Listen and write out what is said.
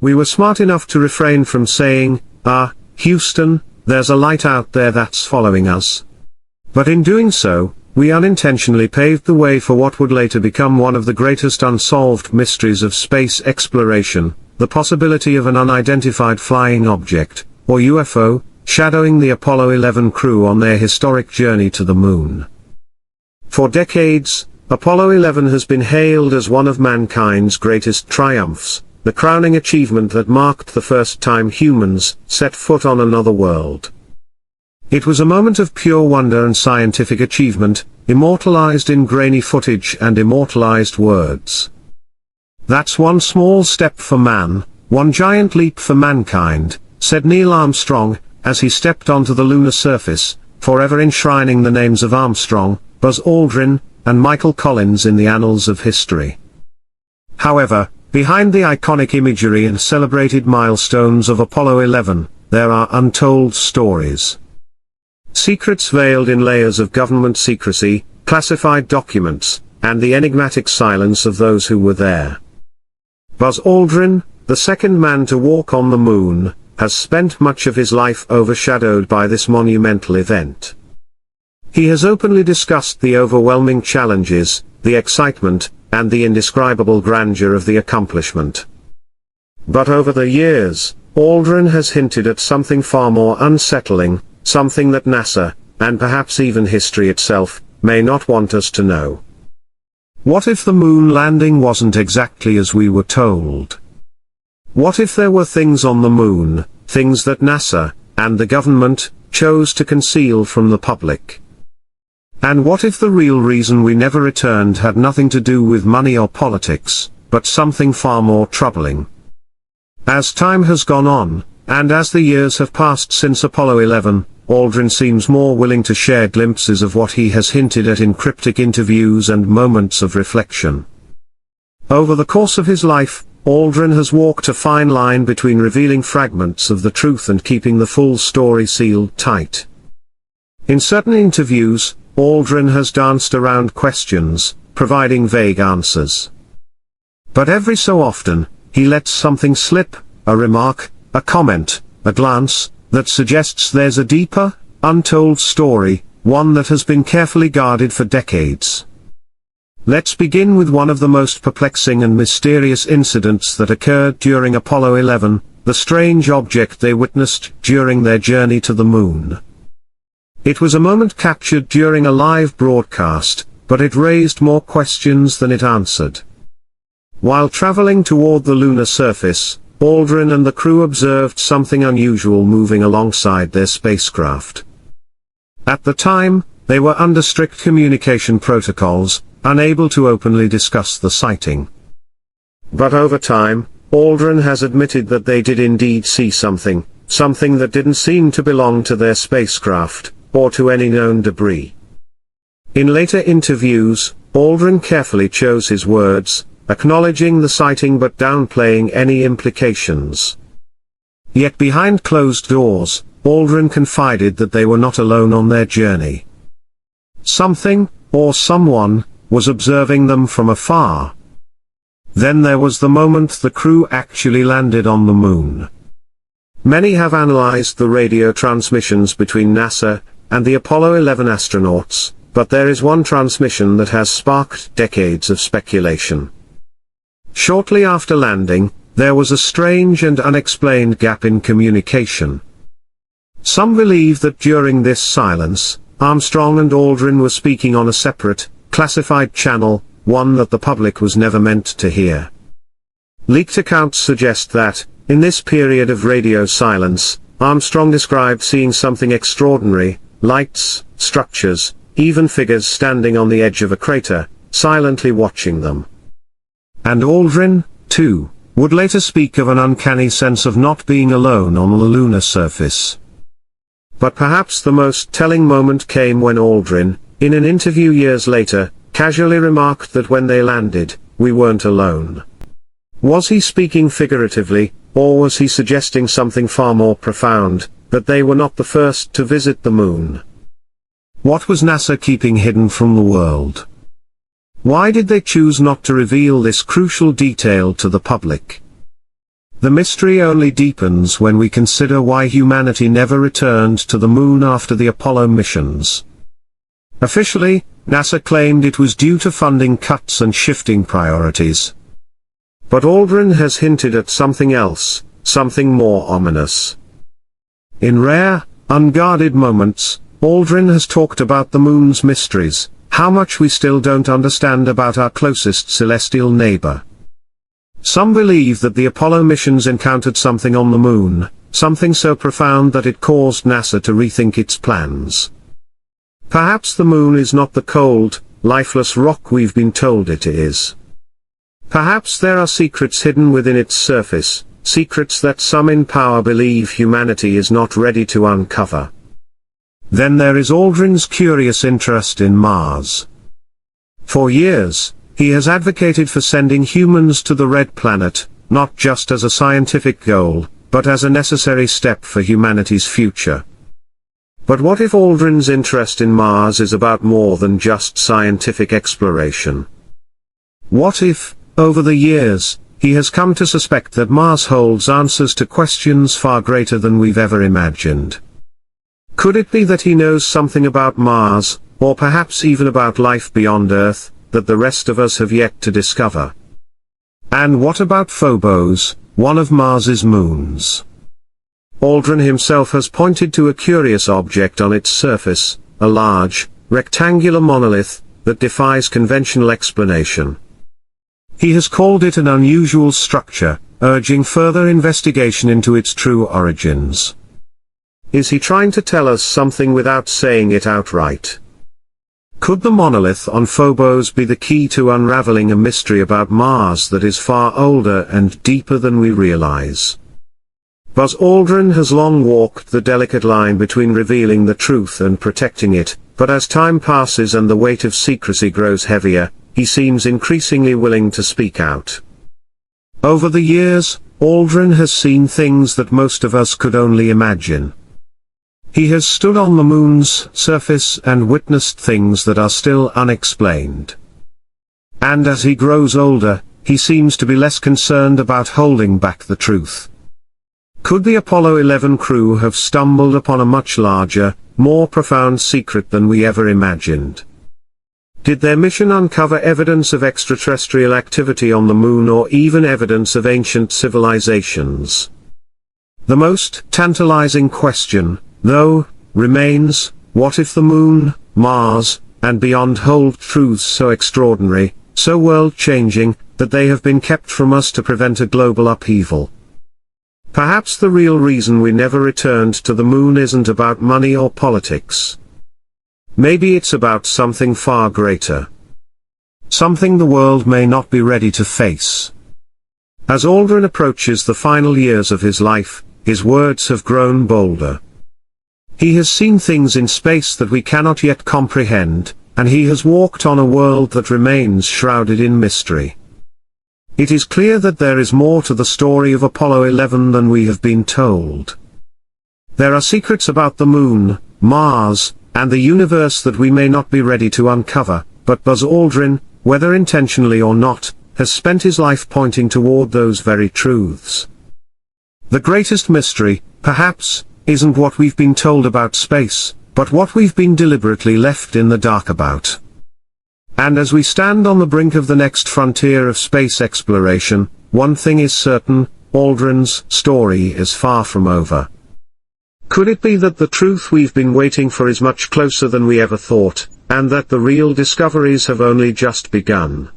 We were smart enough to refrain from saying, Houston, there's a light out there that's following us. But in doing so, we unintentionally paved the way for what would later become one of the greatest unsolved mysteries of space exploration, the possibility of an unidentified flying object, or UFO, shadowing the Apollo 11 crew on their historic journey to the moon. For decades, Apollo 11 has been hailed as one of mankind's greatest triumphs, the crowning achievement that marked the first time humans set foot on another world. It was a moment of pure wonder and scientific achievement, immortalized in grainy footage and immortalized words. "That's one small step for man, one giant leap for mankind," said Neil Armstrong, as he stepped onto the lunar surface, forever enshrining the names of Armstrong, Buzz Aldrin, and Michael Collins in the annals of history. However, behind the iconic imagery and celebrated milestones of Apollo 11, there are untold stories. Secrets veiled in layers of government secrecy, classified documents, and the enigmatic silence of those who were there. Buzz Aldrin, the second man to walk on the moon, has spent much of his life overshadowed by this monumental event. He has openly discussed the overwhelming challenges, the excitement, and the indescribable grandeur of the accomplishment. But over the years, Aldrin has hinted at something far more unsettling, something that NASA, and perhaps even history itself, may not want us to know. What if the moon landing wasn't exactly as we were told? What if there were things on the moon, things that NASA, and the government, chose to conceal from the public? And what if the real reason we never returned had nothing to do with money or politics, but something far more troubling? As time has gone on, and as the years have passed since Apollo 11, Aldrin seems more willing to share glimpses of what he has hinted at in cryptic interviews and moments of reflection. Over the course of his life, Aldrin has walked a fine line between revealing fragments of the truth and keeping the full story sealed tight. In certain interviews, Aldrin has danced around questions, providing vague answers. But every so often, he lets something slip, a remark, a comment, a glance, that suggests there's a deeper, untold story, one that has been carefully guarded for decades. Let's begin with one of the most perplexing and mysterious incidents that occurred during Apollo 11, the strange object they witnessed during their journey to the moon. It was a moment captured during a live broadcast, but it raised more questions than it answered. While traveling toward the lunar surface, Aldrin and the crew observed something unusual moving alongside their spacecraft. At the time, they were under strict communication protocols, unable to openly discuss the sighting. But over time, Aldrin has admitted that they did indeed see something that didn't seem to belong to their spacecraft, or to any known debris. In later interviews, Aldrin carefully chose his words, acknowledging the sighting but downplaying any implications. Yet behind closed doors, Aldrin confided that they were not alone on their journey. Something, or someone, was observing them from afar. Then there was the moment the crew actually landed on the moon. Many have analyzed the radio transmissions between NASA and the Apollo 11 astronauts, but there is one transmission that has sparked decades of speculation. Shortly after landing, there was a strange and unexplained gap in communication. Some believe that during this silence, Armstrong and Aldrin were speaking on a separate, classified channel, one that the public was never meant to hear. Leaked accounts suggest that, in this period of radio silence, Armstrong described seeing something extraordinary, lights, structures, even figures standing on the edge of a crater, silently watching them. And Aldrin, too, would later speak of an uncanny sense of not being alone on the lunar surface. But perhaps the most telling moment came when Aldrin, in an interview years later, casually remarked that when they landed, we weren't alone. Was he speaking figuratively, or was he suggesting something far more profound, that they were not the first to visit the moon? What was NASA keeping hidden from the world? Why did they choose not to reveal this crucial detail to the public? The mystery only deepens when we consider why humanity never returned to the moon after the Apollo missions. Officially, NASA claimed it was due to funding cuts and shifting priorities. But Aldrin has hinted at something else, something more ominous. In rare, unguarded moments, Aldrin has talked about the moon's mysteries, how much we still don't understand about our closest celestial neighbor. Some believe that the Apollo missions encountered something on the moon, something so profound that it caused NASA to rethink its plans. Perhaps the moon is not the cold, lifeless rock we've been told it is. Perhaps there are secrets hidden within its surface, secrets that some in power believe humanity is not ready to uncover. Then there is Aldrin's curious interest in Mars. For years, he has advocated for sending humans to the Red Planet, not just as a scientific goal, but as a necessary step for humanity's future. But what if Aldrin's interest in Mars is about more than just scientific exploration? What if, over the years, he has come to suspect that Mars holds answers to questions far greater than we've ever imagined? Could it be that he knows something about Mars, or perhaps even about life beyond Earth, that the rest of us have yet to discover? And what about Phobos, one of Mars's moons? Aldrin himself has pointed to a curious object on its surface, a large, rectangular monolith, that defies conventional explanation. He has called it an unusual structure, urging further investigation into its true origins. Is he trying to tell us something without saying it outright? Could the monolith on Phobos be the key to unraveling a mystery about Mars that is far older and deeper than we realize? Buzz Aldrin has long walked the delicate line between revealing the truth and protecting it, but as time passes and the weight of secrecy grows heavier, he seems increasingly willing to speak out. Over the years, Aldrin has seen things that most of us could only imagine. He has stood on the moon's surface and witnessed things that are still unexplained. And as he grows older, he seems to be less concerned about holding back the truth. Could the Apollo 11 crew have stumbled upon a much larger, more profound secret than we ever imagined? Did their mission uncover evidence of extraterrestrial activity on the moon or even evidence of ancient civilizations? The most tantalizing question, though, remains, what if the moon, Mars, and beyond hold truths so extraordinary, so world-changing, that they have been kept from us to prevent a global upheaval? Perhaps the real reason we never returned to the moon isn't about money or politics. Maybe it's about something far greater. Something the world may not be ready to face. As Aldrin approaches the final years of his life, his words have grown bolder. He has seen things in space that we cannot yet comprehend, and he has walked on a world that remains shrouded in mystery. It is clear that there is more to the story of Apollo 11 than we have been told. There are secrets about the moon, Mars, and the universe that we may not be ready to uncover, but Buzz Aldrin, whether intentionally or not, has spent his life pointing toward those very truths. The greatest mystery, perhaps, isn't what we've been told about space, but what we've been deliberately left in the dark about. And as we stand on the brink of the next frontier of space exploration, one thing is certain, Aldrin's story is far from over. Could it be that the truth we've been waiting for is much closer than we ever thought, and that the real discoveries have only just begun?